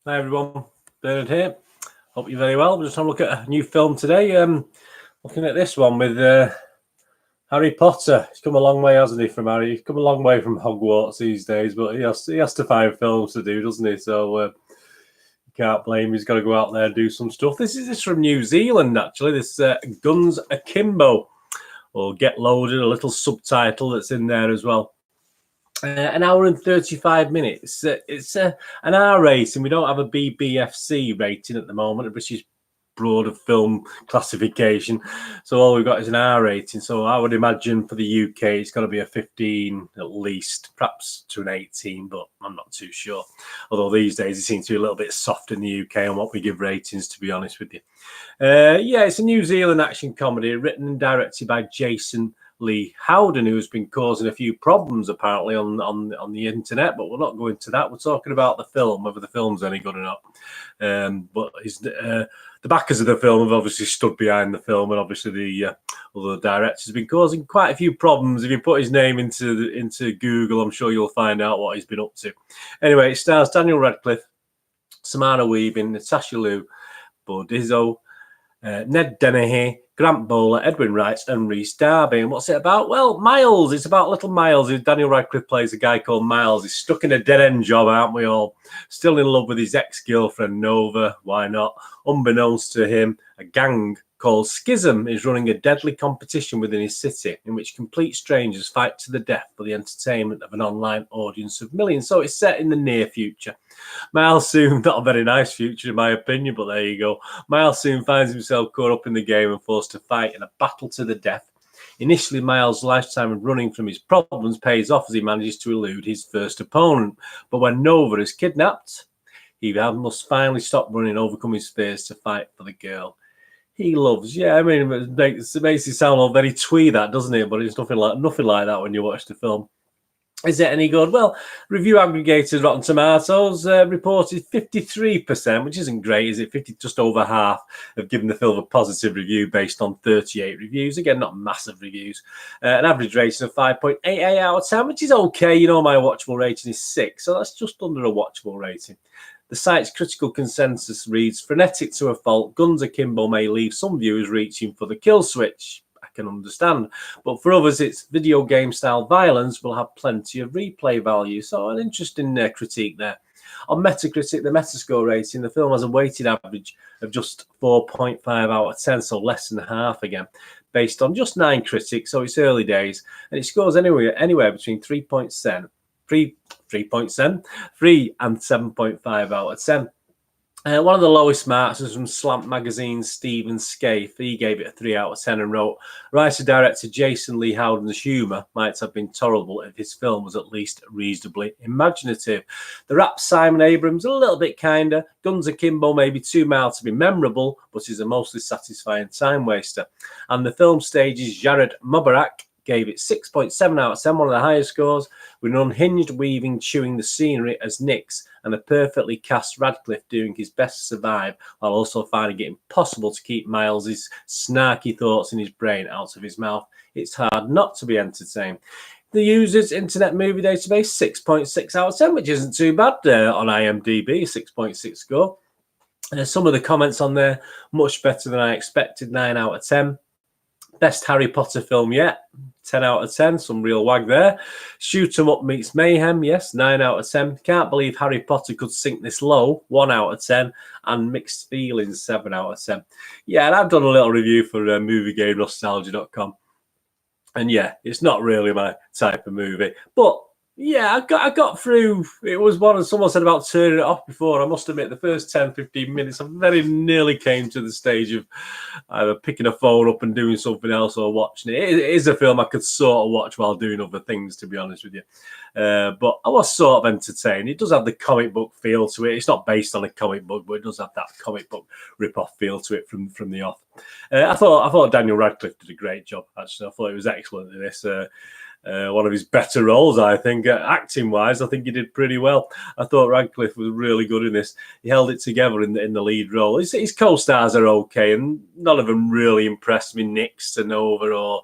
Hi everyone, Bernard here. Hope you're very well. We're just having a look at a new film today. Looking at this one with Harry Potter. He's come a long way, hasn't he, from Harry? He's come a long way from Hogwarts these days, but he has to find films to do, doesn't he? So you can't blame him. He's got to go out there and do some stuff. This is from New Zealand, actually. This Guns Akimbo, or Get Loaded, a little subtitle that's in there as well. An hour and 35 minutes. It's an R rating. We don't have a BBFC rating at the moment, a British Broad of Film classification. So all we've got is an R rating. So I would imagine for the UK, it's got to be a 15 at least, perhaps to an 18, but I'm not too sure. Although these days it seems to be a little bit soft in the UK on what we give ratings, to be honest with you. Yeah, it's a New Zealand action comedy written and directed by Jason Lee Howden, who's been causing a few problems apparently on the internet, but we're not going to that. We're talking about the film, whether the film's any good or not. But the backers of the film have obviously stood behind the film, and obviously the other directors have been causing quite a few problems. If you put his name into Google, I'm sure you'll find out what he's been up to. Anyway, it stars Daniel Radcliffe, Samara Weaving, Natasha Liu, Bo Dizzo, Ned Dennehy, Grant Bowler, Edwin Wright, and Rhys Darby. And what's it about? Well, Miles. It's about little Miles. Daniel Radcliffe plays a guy called Miles. He's stuck in a dead-end job, aren't we all? Still in love with his ex-girlfriend, Nova. Why not? Unbeknownst to him, a gang called Schism is running a deadly competition within his city in which complete strangers fight to the death for the entertainment of an online audience of millions. So it's set in the near future. Miles soon, not a very nice future in my opinion, but there you go. Miles soon finds himself caught up in the game and forced to fight in a battle to the death. Initially, Miles' lifetime of running from his problems pays off as he manages to elude his first opponent. But when Nova is kidnapped, he must finally stop running and overcome his fears to fight for the girl he loves. Yeah, I mean, it makes it sound all very twee, that, doesn't it? But it's nothing like that when you watch the film. Is it any good? Well, review aggregators Rotten Tomatoes reported 53%, which isn't great, is it? 50, just over half have given the film a positive review based on 38 reviews. Again, not massive reviews. An average rating of 5.88 out of 10, which is okay. You know, my watchable rating is 6, so that's just under a watchable rating. The site's critical consensus reads, frenetic to a fault, Guns Akimbo may leave some viewers reaching for the kill switch. I can understand. But for others, its video game style violence will have plenty of replay value. So an interesting critique there. On Metacritic, the Metascore rating, the film has a weighted average of just 4.5 out of 10, so less than half again, based on just 9 critics, so it's early days. And it scores anywhere between 3 and 7.5 out of 10. One of the lowest marks was from Slant Magazine's Stephen Scaife. He gave it a 3 out of 10 and wrote, writer-director Jason Lee Howden's humour might have been tolerable if his film was at least reasonably imaginative. The rap Simon Abrams a little bit kinder. Guns Akimbo may be too mild to be memorable, but is a mostly satisfying time waster. And the film stage's Jared Mubarak gave it 6.7 out of 10, one of the highest scores, with an unhinged Weaving chewing the scenery as Nix and a perfectly cast Radcliffe doing his best to survive while also finding it impossible to keep Miles's snarky thoughts in his brain out of his mouth. It's hard not to be entertained. The user's Internet Movie Database, 6.6 out of 10, which isn't too bad on IMDb, 6.6 score. Some of the comments on there, much better than I expected, 9 out of 10. Best Harry Potter film yet, 10 out of 10, some real wag there. Shoot 'em Up meets Mayhem, yes, 9 out of 10. Can't believe Harry Potter could sink this low, 1 out of 10. And Mixed Feelings, 7 out of 10. Yeah, and I've done a little review for MovieGameNostalgia.com. And yeah, it's not really my type of movie. But yeah, I got through. It was one, someone said about turning it off before. I must admit, the first 10, 15 minutes, I very nearly came to the stage of either picking a phone up and doing something else or watching it. It is a film I could sort of watch while doing other things, to be honest with you. But I was sort of entertained. It does have the comic book feel to it. It's not based on a comic book, but it does have that comic book rip-off feel to it from the off. I thought Daniel Radcliffe did a great job, actually. I thought he was excellent in this. One of his better roles, I think. Acting-wise, I think he did pretty well. I thought Radcliffe was really good in this. He held it together in the lead role. His co-stars are okay, and none of them really impressed me. Nix to Nova or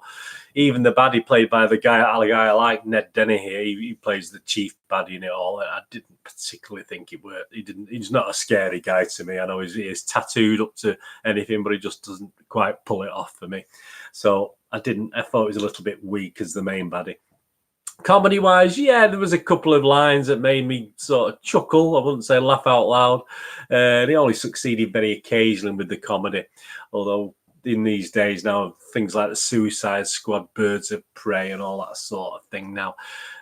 even the baddie played by the guy I like, Ned Denny here, he plays the chief baddie in it all. I didn't particularly think it worked. He's not a scary guy to me. I know he's tattooed up to anything, but he just doesn't quite pull it off for me. So I thought it was a little bit weak as the main baddie. Comedy-wise, yeah, there was a couple of lines that made me sort of chuckle. I wouldn't say laugh out loud. They only succeeded very occasionally with the comedy, although in these days now, things like the Suicide Squad, Birds of Prey, and all that sort of thing now,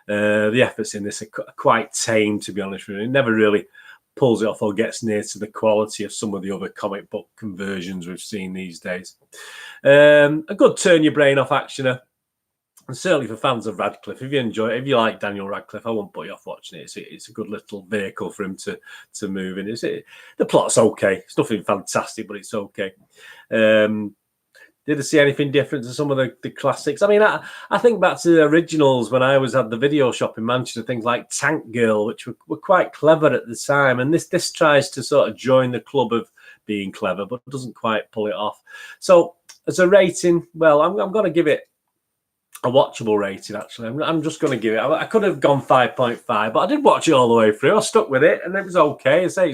the efforts in this are quite tame, to be honest with you. It never really pulls it off or gets near to the quality of some of the other comic book conversions we've seen these days. A good turn-your-brain-off actioner. And certainly for fans of Radcliffe, if you like Daniel Radcliffe, I won't put you off watching it. It's a good little vehicle for him to move in. The plot's okay. It's nothing fantastic, but it's okay. Did I see anything different to some of the classics? I mean, I think back to the originals when I was at the video shop in Manchester, things like Tank Girl, which were quite clever at the time. And this tries to sort of join the club of being clever, but doesn't quite pull it off. So as a rating, well, I'm going to give it a watchable rating, actually. I'm just going to give it. I could have gone 5.5, but I did watch it all the way through. I stuck with it, and it was okay. I say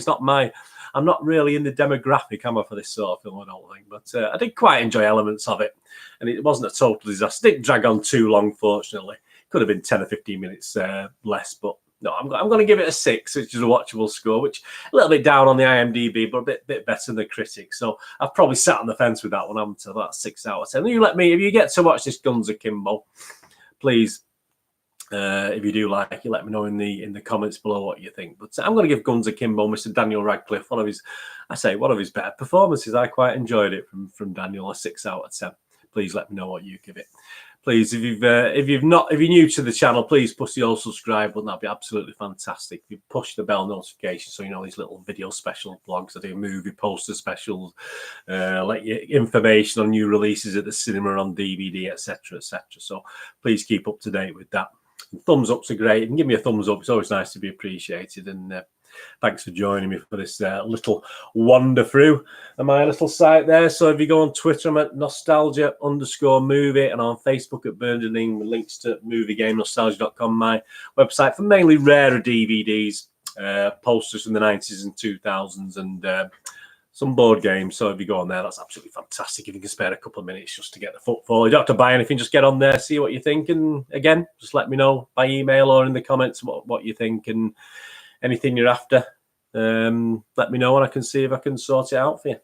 I'm not really in the demographic, am I, for this sort of film, I don't think. But I did quite enjoy elements of it, and it wasn't a total disaster. It didn't drag on too long, fortunately. Could have been 10 or 15 minutes less, but no, I'm going to give it a 6, which is a watchable score, which a little bit down on the IMDb, but a bit better than the critics. So I've probably sat on the fence with that one, haven't I? About 6 out of 10. You let me, if you get to watch this Guns Akimbo, please, if you do like it, let me know in the comments below what you think. But I'm going to give Guns Akimbo, Mr. Daniel Radcliffe, one of his better performances. I quite enjoyed it from Daniel, a 6 out of 10. Please let me know what you give it. Please, if you're new to the channel, please push the old subscribe button. That'd be absolutely fantastic. If you push the bell notification, so you know these little video special vlogs. I do movie poster specials, let you information on new releases at the cinema, on DVD, etc., etc. So please keep up to date with that. And thumbs ups are great. You can give me a thumbs up. It's always nice to be appreciated. And thanks for joining me for this little wander through my little site there. So if you go on Twitter, I'm at nostalgia_movie, and on Facebook at Bernard, with links to moviegamenostalgia.com, my website for mainly rarer DVDs, posters from the 90s and 2000s, and some board games. So if you go on there, that's absolutely fantastic. If you can spare a couple of minutes just to get the footfall, you don't have to buy anything, just get on there, see what you think. And again, just let me know by email or in the comments what you think, and anything you're after, let me know and I can see if I can sort it out for you.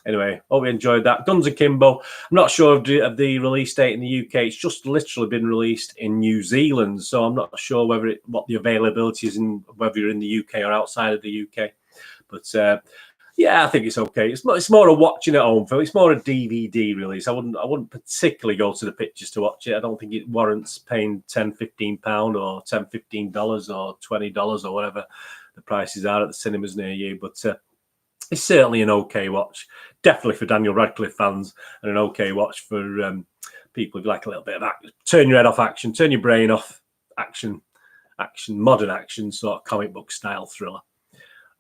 Anyway, hope you enjoyed that. Guns Akimbo. I'm not sure of the release date in the UK. It's just literally been released in New Zealand, so I'm not sure what the availability is, whether you're in the UK or outside of the UK. But yeah, I think it's okay. It's more a watching at home film. It's more a DVD release. I wouldn't particularly go to the pictures to watch it. I don't think it warrants paying £10-15 or $10-15 or $20 or whatever the prices are at the cinemas near you. But it's certainly an okay watch. Definitely for Daniel Radcliffe fans, and an okay watch for people who like a little bit of action. Turn your head off action, turn your brain off action, modern action, sort of comic book style thriller,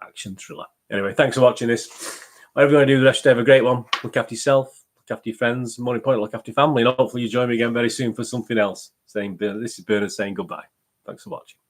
action thriller. Anyway, thanks for watching this. Whatever you want to do the rest of the day, have a great one. Look after yourself, look after your friends, more importantly, look after your family, and hopefully you join me again very soon for something else. This is Bernard saying goodbye. Thanks for watching.